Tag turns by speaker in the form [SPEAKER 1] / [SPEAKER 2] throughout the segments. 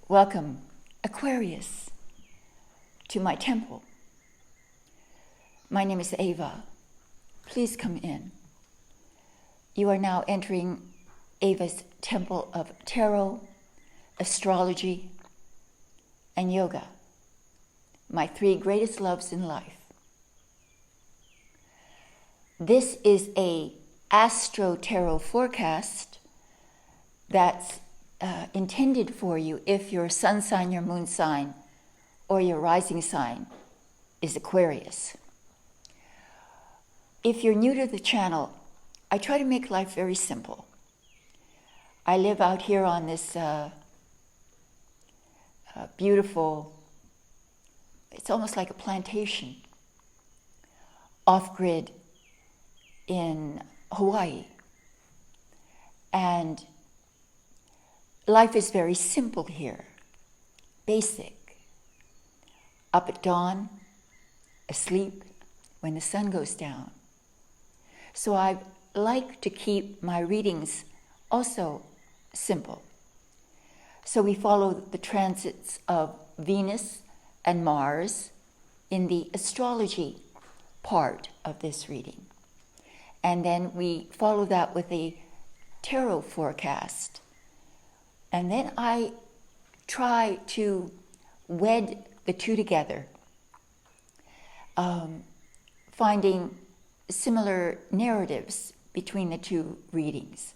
[SPEAKER 1] Welcome, Aquarius, to my temple. My name is Ava. Please come in. You are now entering Ava's temple of tarot, astrology, and yoga, my three greatest loves in life. This is a Astro tarot forecast that's intended for you if your sun sign, your moon sign, or your rising sign is Aquarius. If you're new to the channel, I try to make life very simple. I live out here on this beautiful, it's almost like a plantation, off-grid in Hawaii. And life is very simple here, basic. Up at dawn, asleep when the sun goes down. So I like to keep my readings also simple. So we follow the transits of Venus and Mars in the astrology part of this reading. And then we follow that with a tarot forecast. And then I try to wed the two together, finding similar narratives between the two readings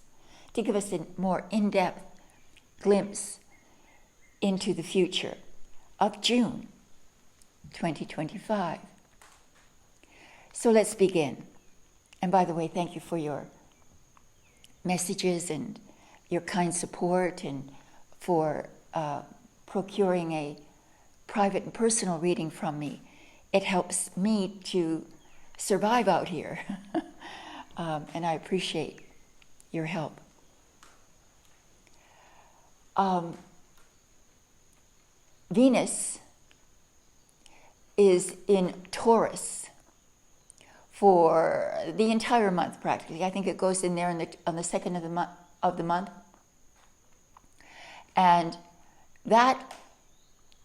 [SPEAKER 1] to give us a more in-depth glimpse into the future of June 2025. So let's begin. And by the way, thank you for your messages and your kind support, and for procuring a private and personal reading from me. It helps me to survive out here, and I appreciate your help. Venus is in Taurus for the entire month, practically. I think it goes in there on the second of the month. And that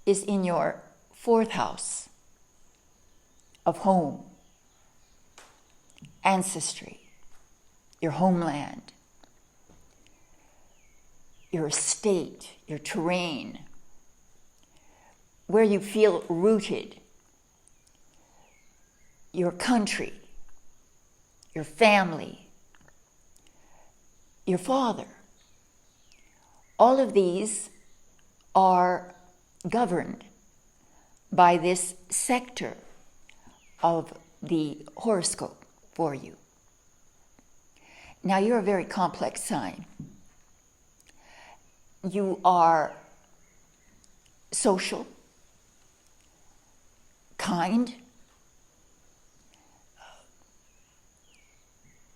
[SPEAKER 1] is in your fourth house of home, ancestry, your homeland, your estate, your terrain, where you feel rooted, your country, your family, your father. All of these are governed by this sector of the horoscope for you. Now, you're a very complex sign. You are social, kind,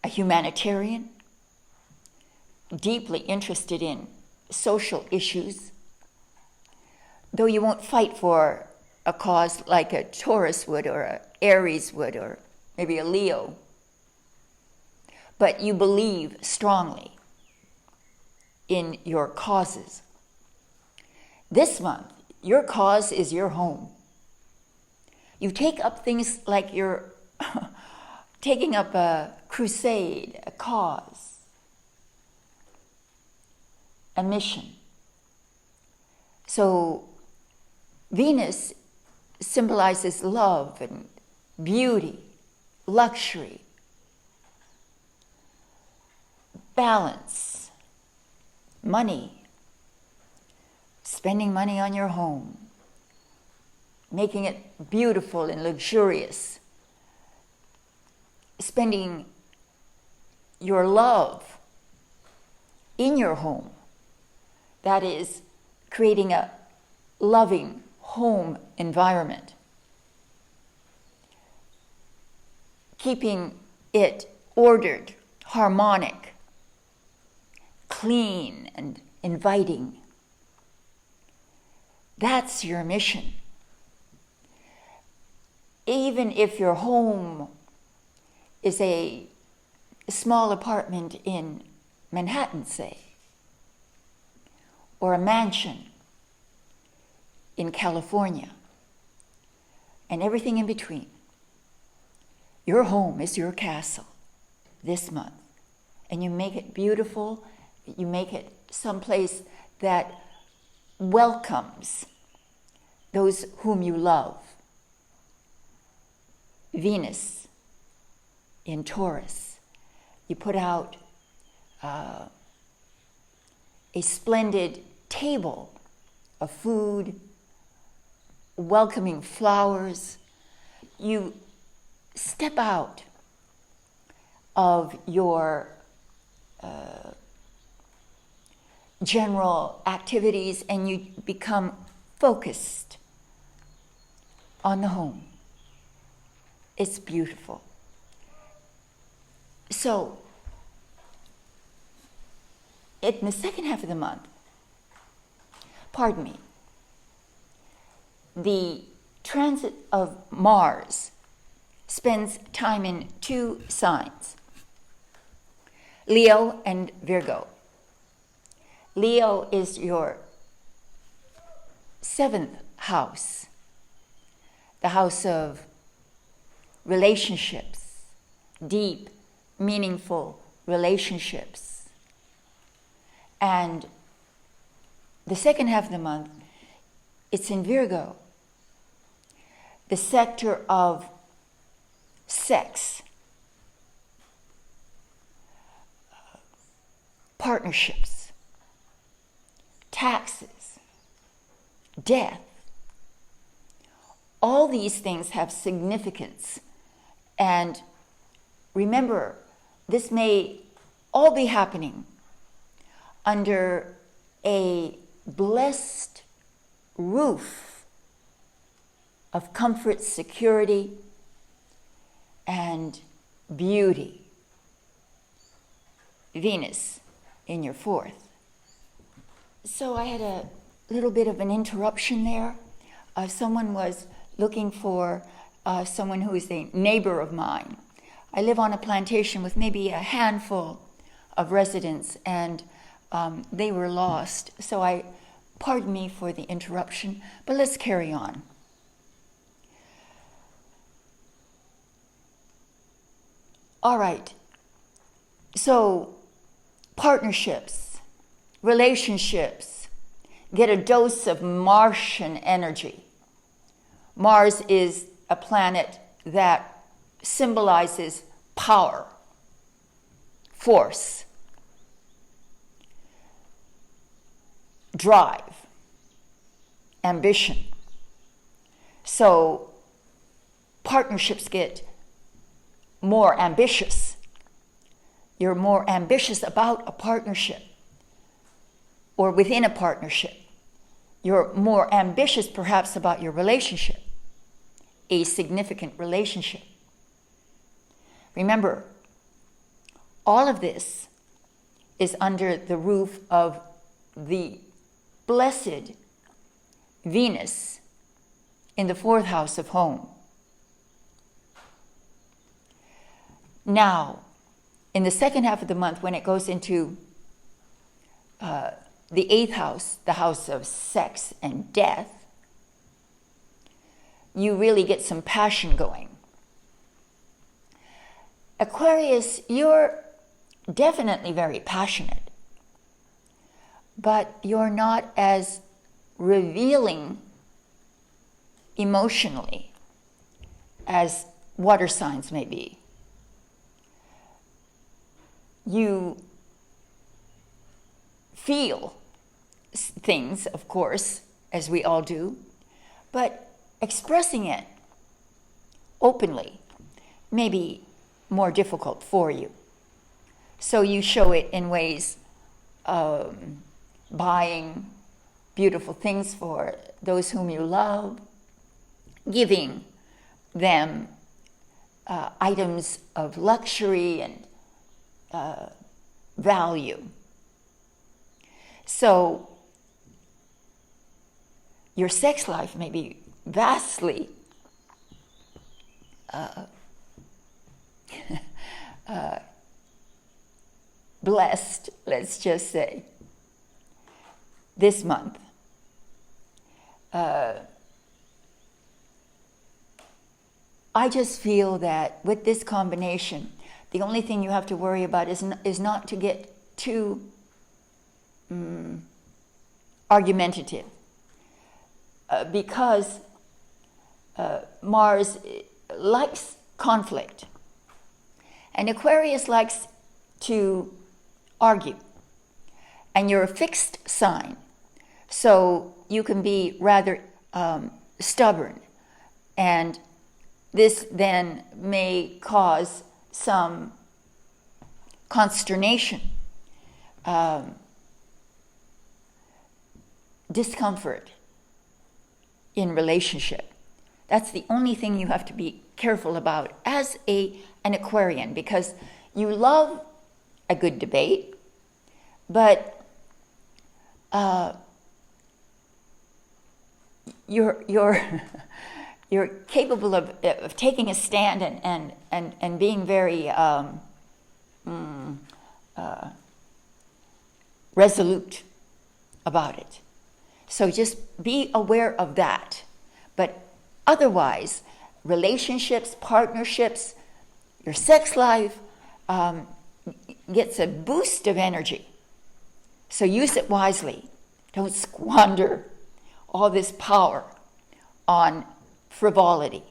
[SPEAKER 1] a humanitarian, deeply interested in social issues, though you won't fight for a cause like a Taurus would, or a Aries would, or maybe a Leo. But you believe strongly in your causes. This month, your cause is your home. You take up things like you're taking up a crusade, a cause, a mission. So Venus symbolizes love and beauty, luxury, balance, money, spending money on your home, making it beautiful and luxurious, spending your love in your home. That is, creating a loving home environment, keeping it ordered, harmonic, clean, and inviting. That's your mission. Even if your home is a small apartment in Manhattan, say, or a mansion in California, and everything in between. Your home is your castle this month, and you make it beautiful. You make it someplace that welcomes those whom you love. Venus in Taurus. You put out a splendid table of food, welcoming flowers. You step out of your general activities and you become focused on the home. It's beautiful. So, in the second half of the month, the transit of Mars spends time in two signs, Leo and Virgo. Leo is your 7th house, the house of relationships, deep, meaningful relationships. And the second half of the month, it's in Virgo, the sector of sex, partnerships, taxes, death. All these things have significance. And remember, this may all be happening under a blessed roof of comfort, security, and beauty. Venus in your 4th. So I had a little bit of an interruption there. Someone was looking for someone who is a neighbor of mine. I live on a plantation with maybe a handful of residents, and they were lost. So pardon me for the interruption, but let's carry on. All right. So partnerships, relationships, get a dose of Martian energy. Mars is a planet that symbolizes power, force, drive, ambition. So partnerships get more ambitious. You're more ambitious about a partnership or within a partnership. You're more ambitious perhaps about your relationship, a significant relationship. Remember, all of this is under the roof of the blessed Venus in the 4th house of home. Now, in the second half of the month, when it goes into the 8th house, the house of sex and death, you really get some passion going. Aquarius, you're definitely very passionate, but you're not as revealing emotionally as water signs may be. You feel things, of course, as we all do, but expressing it openly may be more difficult for you. So you show it in ways of buying beautiful things for those whom you love, giving them items of luxury and value. So your sex life may be vastly blessed, let's just say, this month. I just feel that with this combination, the only thing you have to worry about is not to get too argumentative, because Mars likes conflict, and Aquarius likes to argue, and you're a fixed sign, so you can be rather stubborn, and this then may cause some consternation, discomfort in relationship. That's the only thing you have to be careful about as an Aquarian, because you love a good debate, but you're you're capable of taking a stand and being very resolute about it. So just be aware of that. But otherwise, relationships, partnerships, your sex life gets a boost of energy. So use it wisely. Don't squander all this power on frivolity.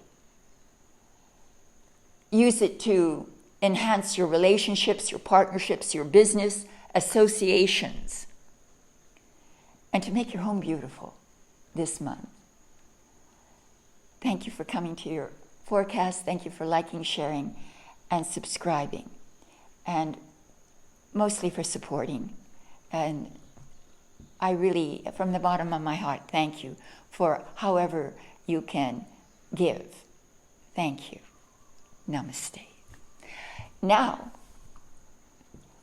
[SPEAKER 1] Use it to enhance your relationships, your partnerships, your business, associations, and to make your home beautiful this month. Thank you for coming to your forecast. Thank you for liking, sharing, and subscribing, and mostly for supporting. And I really, from the bottom of my heart, thank you for however you can give. Thank you. Namaste. Now,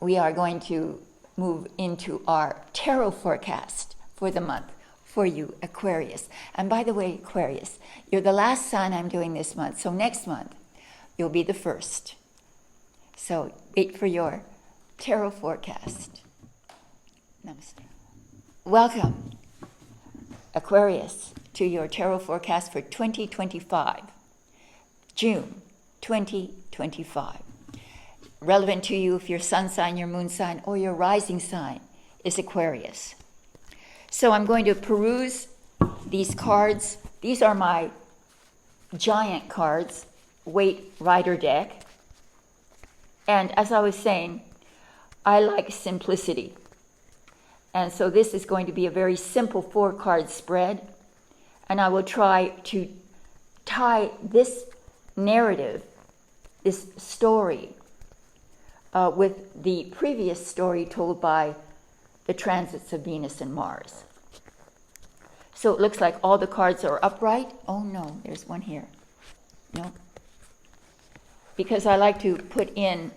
[SPEAKER 1] we are going to move into our tarot forecast for the month for you, Aquarius. And by the way, Aquarius, you're the last sign I'm doing this month. So next month, you'll be the first. So wait for your tarot forecast. Namaste. Welcome, Aquarius, to your tarot forecast for 2025, June 2025. Relevant to you if your sun sign, your moon sign, or your rising sign is Aquarius. So I'm going to peruse these cards. These are my giant cards, weight rider deck. And as I was saying, I like simplicity. And so this is going to be a very simple 4-card spread. And I will try to tie this narrative, this story, with the previous story told by the transits of Venus and Mars. So it looks like all the cards are upright. Oh no, there's one here. No. Because I like to put in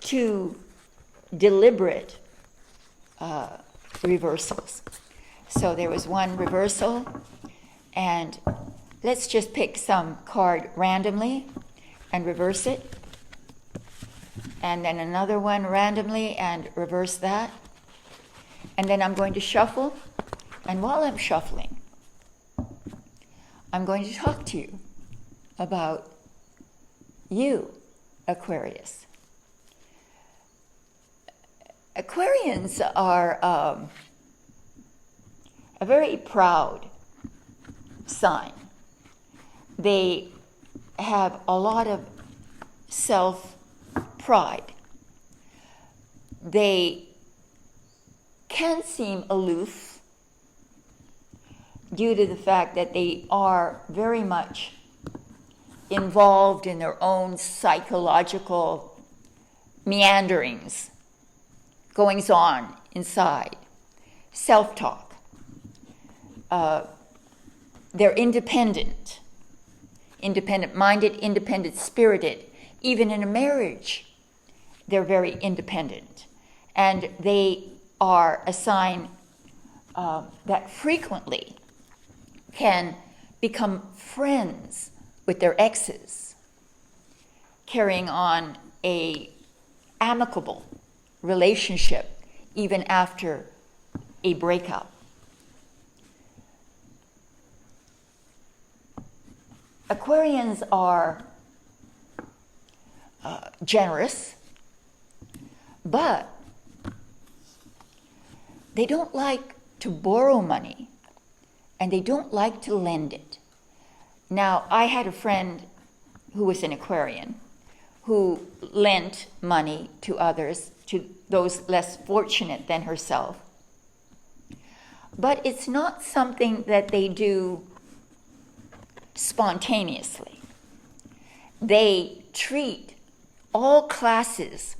[SPEAKER 1] 2 deliberate reversals. So there was one reversal, and let's just pick some card randomly and reverse it. And then another one randomly and reverse that. And then I'm going to shuffle. And while I'm shuffling, I'm going to talk to you about you, Aquarius. Aquarians are a very proud sign. They have a lot of self-pride. They can seem aloof due to the fact that they are very much involved in their own psychological meanderings, goings on inside, self-talk. They're independent-minded, independent-spirited. Even in a marriage, they're very independent. And they are a sign that frequently can become friends with their exes, carrying on a amicable relationship even after a breakup. Aquarians are generous, but they don't like to borrow money, and they don't like to lend it. Now, I had a friend who was an Aquarian who lent money to others, to those less fortunate than herself. But it's not something that they do spontaneously. They treat all classes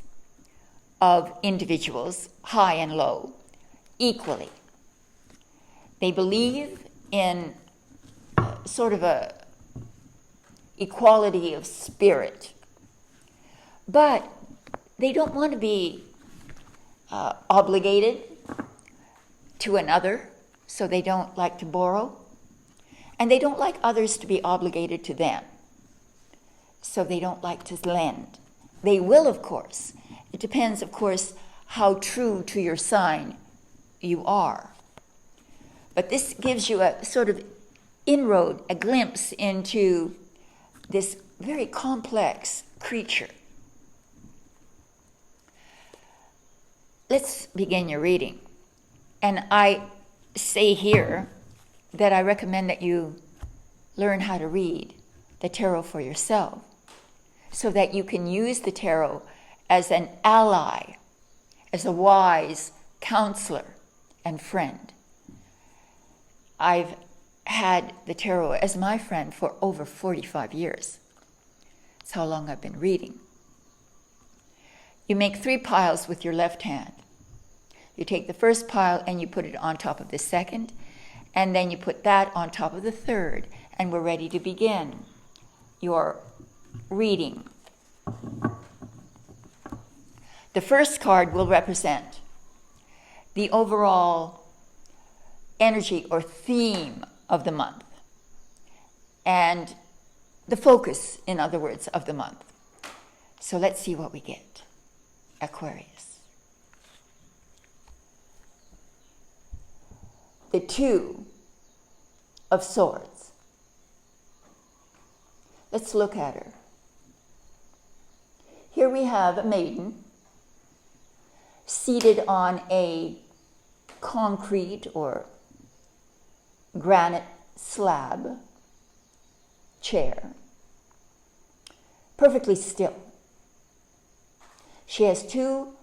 [SPEAKER 1] of individuals, high and low, equally. They believe in sort of a equality of spirit, but they don't want to be obligated to another, so they don't like to borrow, and they don't like others to be obligated to them, so they don't like to lend. They will, of course. It depends, of course, how true to your sign you are. But this gives you a sort of inroad, a glimpse into this very complex creature. Let's begin your reading. And I say here that I recommend that you learn how to read the tarot for yourself so that you can use the tarot as an ally, as a wise counselor and friend. I've had the tarot as my friend for over 45 years. That's how long I've been reading. You make 3 piles with your left hand. You take the first pile and you put it on top of the second, and then you put that on top of the third, and we're ready to begin your reading. The first card will represent the overall energy or theme of the month, and the focus, in other words, of the month. So let's see what we get. Aquarius. The 2 of Swords. Let's look at her. Here we have a maiden seated on a concrete or granite slab chair, perfectly still. She has 2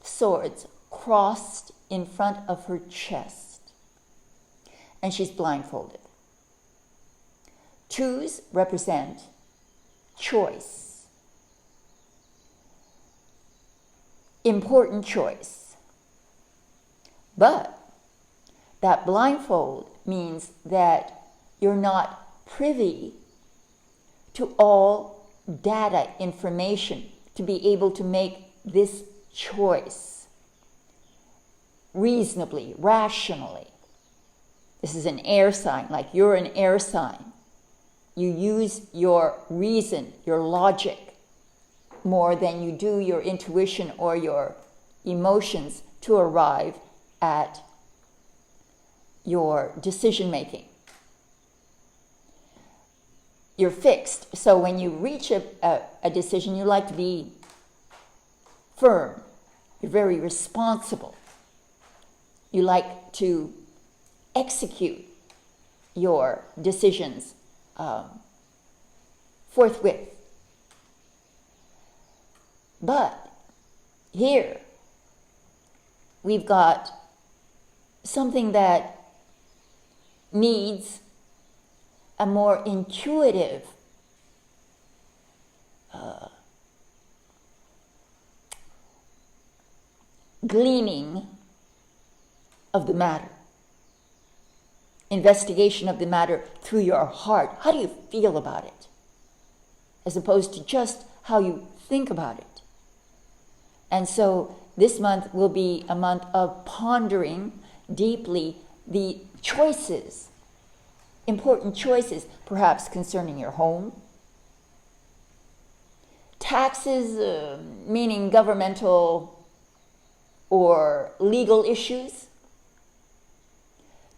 [SPEAKER 1] swords crossed in front of her chest, and she's blindfolded. 2s represent choice, important choice. But that blindfold means that you're not privy to all data, information, to be able to make this choice reasonably, rationally. This is an air sign, like you're an air sign. You use your reason, your logic, more than you do your intuition or your emotions to arrive at your decision making. You're fixed, so when you reach a decision, you like to be firm. You're very responsible. You like to execute your decisions forthwith. But here we've got something that needs a more intuitive gleaning of the matter, investigation of the matter through your heart. How do you feel about it? As opposed to just how you think about it. And so this month will be a month of pondering deeply the choices, important choices, perhaps concerning your home, taxes, meaning governmental or legal issues,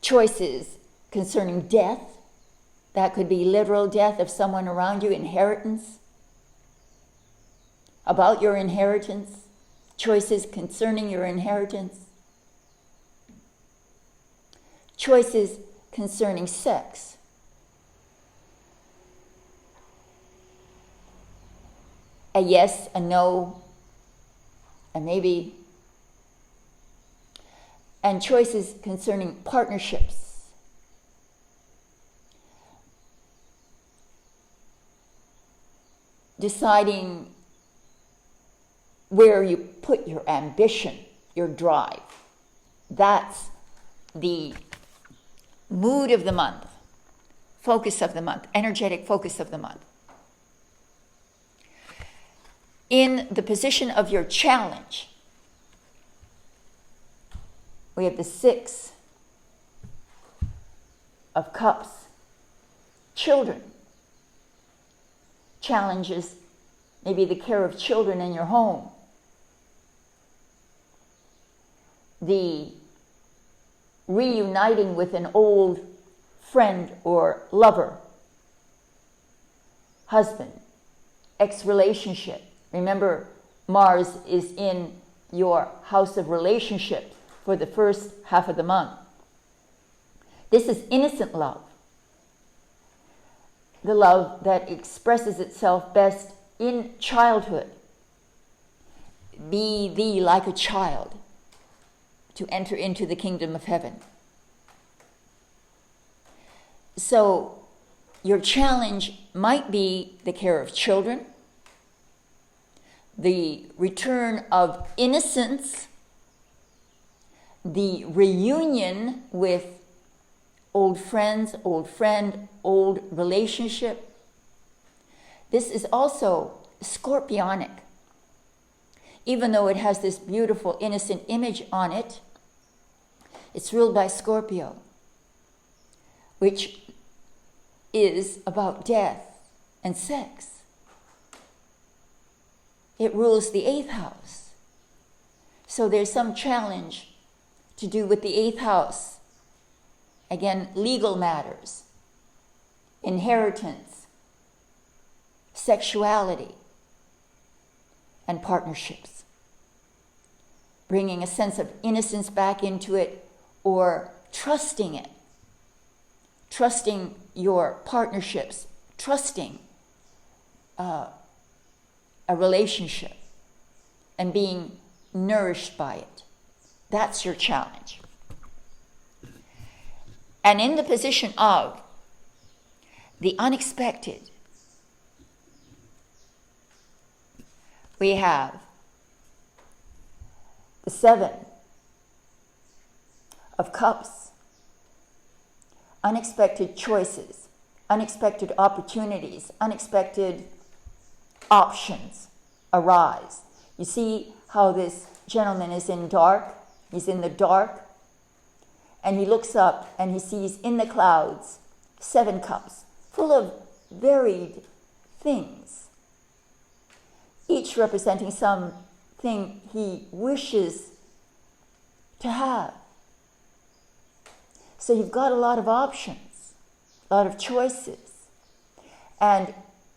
[SPEAKER 1] choices concerning death, That could be literal death of someone around you, inheritance, about your inheritance, choices concerning your inheritance, choices concerning sex. A yes, a no, a maybe, and choices concerning partnerships. Deciding where you put your ambition, your drive. That's the mood of the month, focus of the month, energetic focus of the month. In the position of your challenge, we have the 6 of Cups. Children. Challenges, maybe the care of children in your home. The reuniting with an old friend or lover, husband, ex-relationship. Remember, Mars is in your house of relationships for the first half of the month. This is innocent love. The love that expresses itself best in childhood. Be thee like a child to enter into the kingdom of heaven. So your challenge might be the care of children, the return of innocence, the reunion with old friends, old friend, old relationship. This is also scorpionic. Even though it has this beautiful innocent image on it, it's ruled by Scorpio, which is about death and sex. It rules the 8th house. So there's some challenge to do with the 8th house. Again, legal matters, inheritance, sexuality, and partnerships. Bringing a sense of innocence back into it, or trusting it. Trusting your partnerships, trusting a relationship, and being nourished by it. That's your challenge. And in the position of the unexpected, we have the 7 of Cups. Unexpected choices, unexpected opportunities, unexpected options arise. You see how this gentleman is in dark? He's in the dark. And he looks up and he sees in the clouds 7 cups full of varied things, each representing something he wishes to have. So you've got a lot of options, a lot of choices, and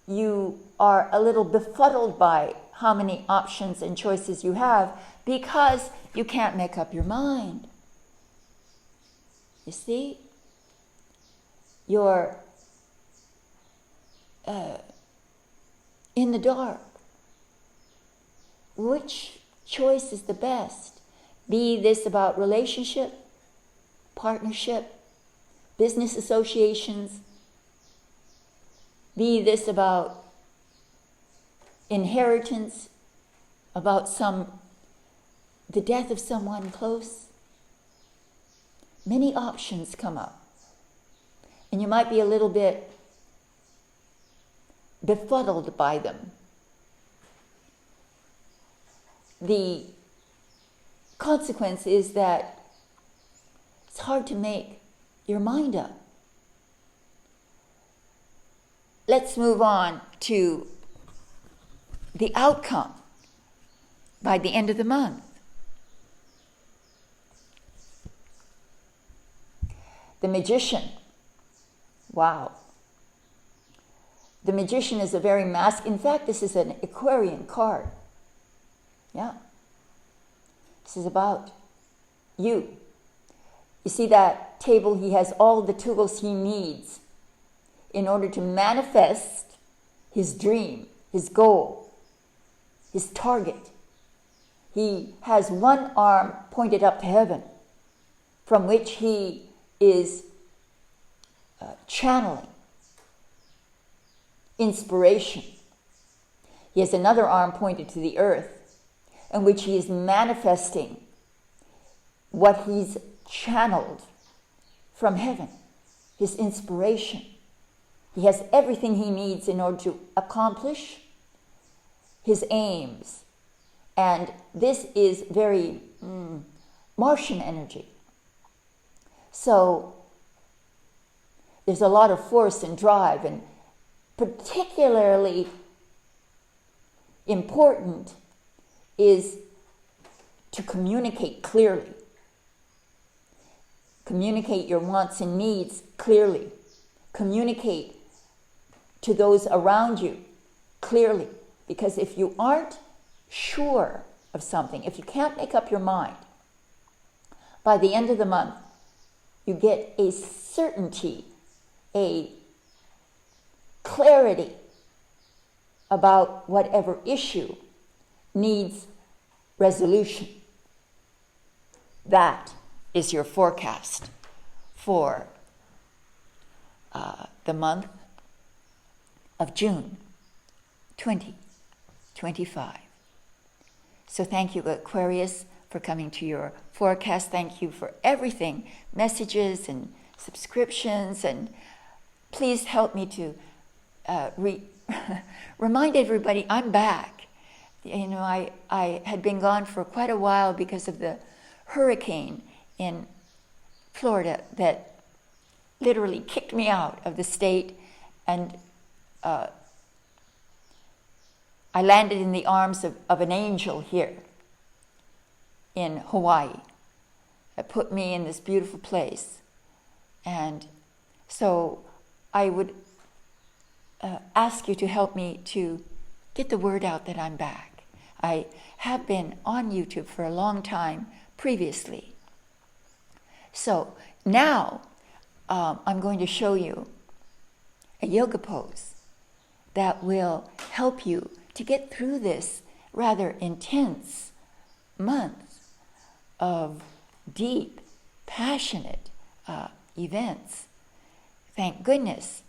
[SPEAKER 1] you are a little befuddled by how many options and choices you have because you can't make up your mind. You see? You're in the dark. Which choice is the best? Be this about relationship, partnership, business associations. Be this about inheritance, about the death of someone close. Many options come up. And you might be a little bit befuddled by them. The consequence is that it's hard to make your mind up. Let's move on to the outcome by the end of the month. The Magician. Wow. The Magician is a very masculine. In fact, this is an Aquarian card. Yeah. This is about you. You see that table? He has all the tools he needs in order to manifest his dream, his goal, his target. He has one arm pointed up to heaven, from which he is channeling inspiration. He has another arm pointed to the earth, in which he is manifesting what he's channeled from heaven, his inspiration. He has everything he needs in order to accomplish his aims. And this is very Martian energy. So there's a lot of force and drive, and particularly important is to communicate clearly. Communicate your wants and needs clearly. Communicate to those around you clearly. Because if you aren't sure of something, if you can't make up your mind, by the end of the month, you get a certainty, a clarity about whatever issue needs resolution. That is your forecast for the month of June 2025. So thank you, Aquarius, for coming to your forecast. Thank you for everything, messages and subscriptions, and please help me to remind everybody I'm back. You know, I had been gone for quite a while because of the hurricane in Florida that literally kicked me out of the state, and I landed in the arms of an angel here in Hawaii that put me in this beautiful place. And so I would ask you to help me to get the word out that I'm back. I have been on YouTube for a long time previously. So now I'm going to show you a yoga pose that will help you to get through this rather intense month of deep, passionate events. Thank goodness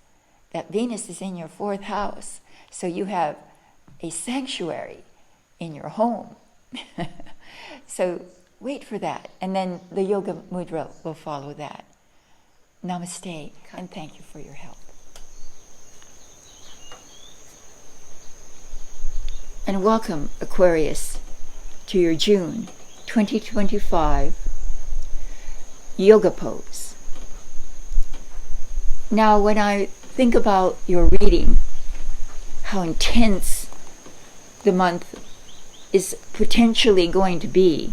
[SPEAKER 1] that Venus is in your 4th house, so you have a sanctuary in your home. So wait for that, and then the yoga mudra will follow that. Namaste, and thank you for your help. And welcome, Aquarius, to your June 2025 yoga pose. Now, when I think about your reading, how intense the month is potentially going to be,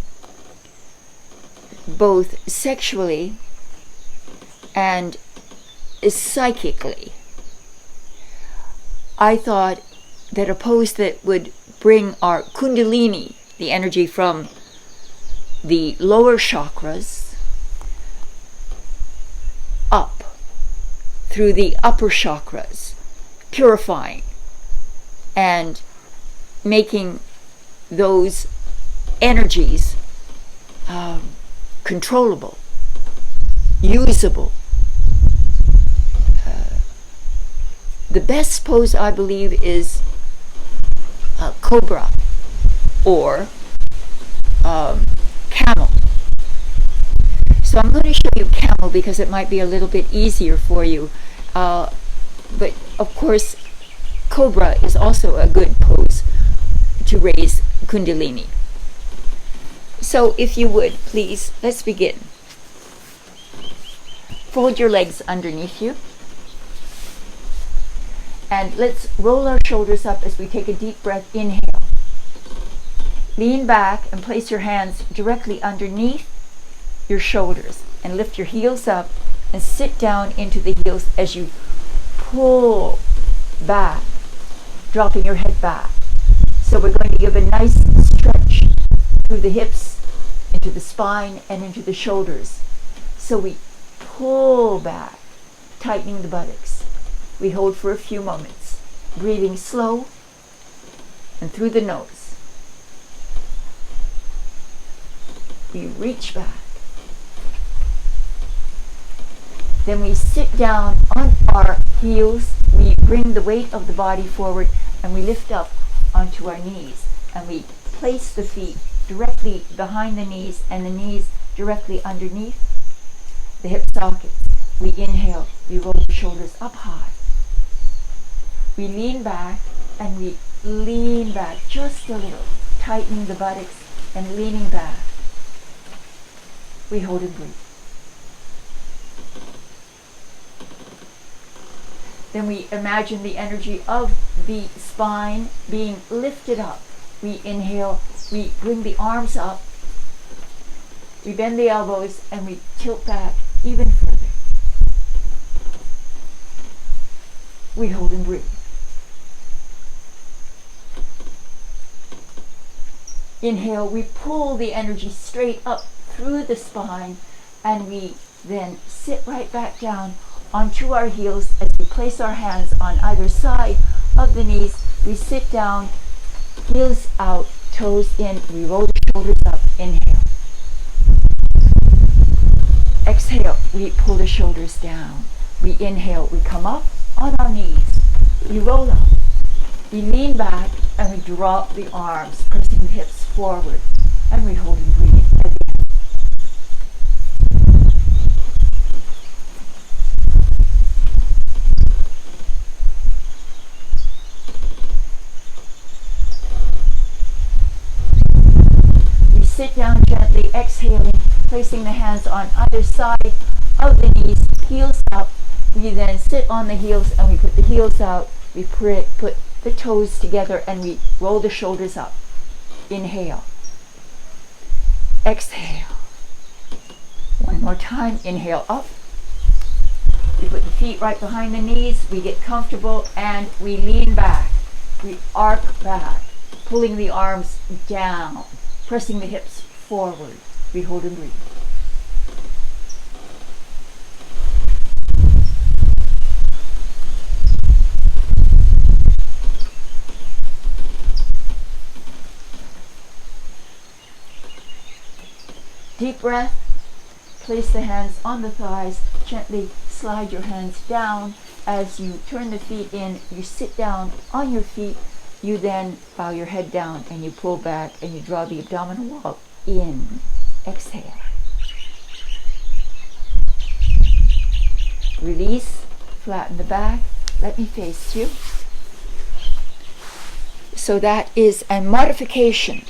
[SPEAKER 1] both sexually and psychically, I thought that a pose that would bring our kundalini, the energy from the lower chakras, up through the upper chakras, purifying and making those energies controllable, usable. The best pose, I believe, is cobra or camel. So I'm going to show you camel because it might be a little bit easier for you. But of course, cobra is also a good pose to raise kundalini. So if you would, please, let's begin. Fold your legs underneath you. And let's roll our shoulders up as we take a deep breath. Inhale. Lean back and place your hands directly underneath your shoulders and lift your heels up and sit down into the heels as you pull back, dropping your head back. So we're going to give a nice stretch through the hips, into the spine, and into the shoulders. So we pull back, tightening the buttocks. We hold for a few moments, breathing slow and through the nose. We reach back. Then we sit down on our heels. We bring the weight of the body forward and we lift up onto our knees. And we place the feet directly behind the knees and the knees directly underneath the hip sockets. We inhale. We roll the shoulders up high. We lean back and we lean back just a little, tightening the buttocks and leaning back. We hold and breathe. Then we imagine the energy of the spine being lifted up. We inhale, we bring the arms up, we bend the elbows, and we tilt back even further. We hold and breathe. Inhale, we pull the energy straight up through the spine, and we then sit right back down onto our heels as we place our hands on either side of the knees. We sit down, heels out, toes in. We roll the shoulders up. Inhale. Exhale, we pull the shoulders down. We inhale, we come up on our knees. We roll up. We lean back and we drop the arms, pressing the hips forward. And we hold and breathe again. We sit down gently, exhaling, placing the hands on either side of the knees, heels up. We then sit on the heels and we put the heels out. We put the toes together and we roll the shoulders up. Inhale. Exhale. One more time. Inhale up. We put the feet right behind the knees. We get comfortable and we lean back. We arc back, pulling the arms down, pressing the hips forward. We hold and breathe. Deep breath. Place the hands on the thighs. Gently slide your hands down. As you turn the feet in, you sit down on your feet. You then bow your head down and you pull back and you draw the abdominal wall in. Exhale. Release. Flatten the back. Let me face you. So that is a modification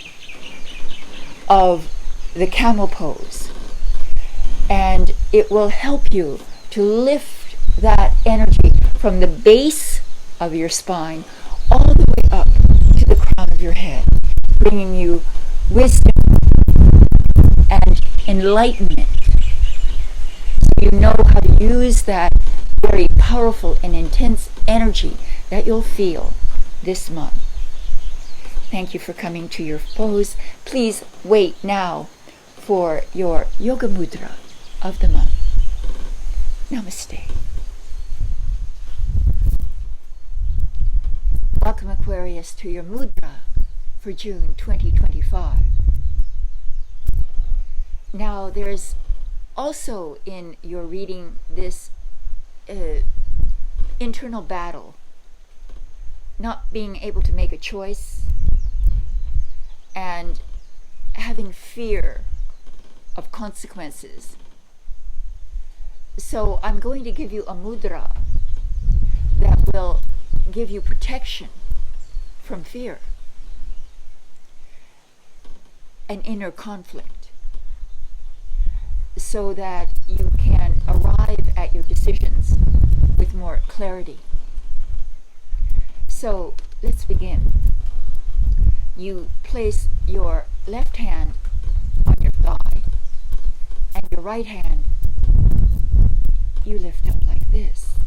[SPEAKER 1] of the camel pose, and it will help you to lift that energy from the base of your spine all the way up to the crown of your head, bringing you wisdom and enlightenment. So you know how to use that very powerful and intense energy that you'll feel this month. Thank you for coming to your pose. Please wait now for your yoga mudra of the month. Namaste. Welcome, Aquarius, to your mudra for June 2025. Now, there's also in your reading this internal battle, not being able to make a choice and having fear of consequences. So I'm going to give you a mudra that will give you protection from fear, an inner conflict, so that you can arrive at your decisions with more clarity. So let's begin. You place your left hand on your thigh and your right hand you lift up like this.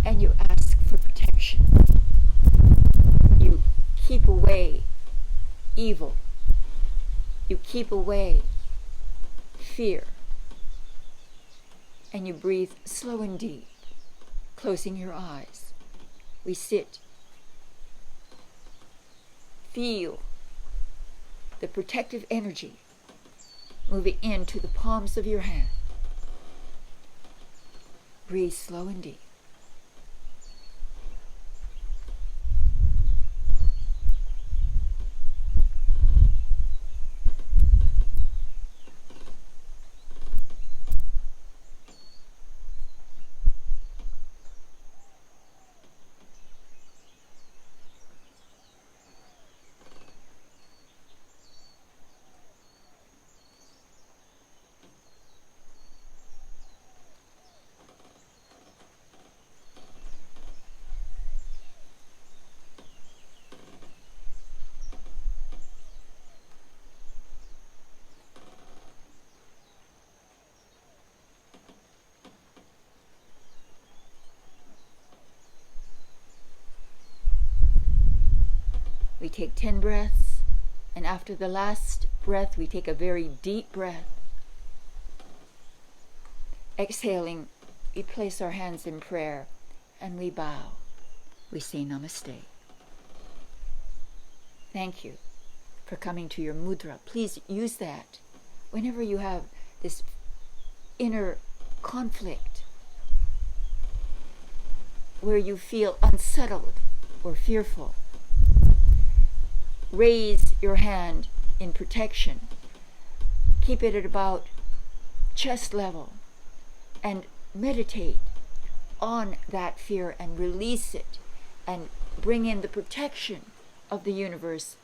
[SPEAKER 1] And you ask evil. You keep away fear. And you breathe slow and deep, closing your eyes. We sit. Feel the protective energy moving into the palms of your hand. Breathe slow and deep. We take 10 breaths, and after the last breath, we take a very deep breath. Exhaling, we place our hands in prayer, and we bow. We say namaste. Thank you for coming to your mudra. Please use that whenever you have this inner conflict, where you feel unsettled or fearful. Raise your hand in protection. Keep it at about chest level and meditate on that fear and release it and bring in the protection of the universe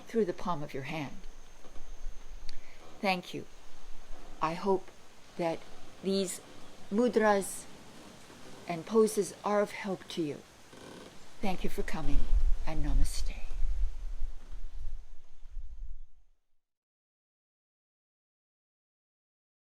[SPEAKER 1] through the palm of your hand. Thank you. I hope that these mudras and poses are of help to you. Thank you for coming, and namaste.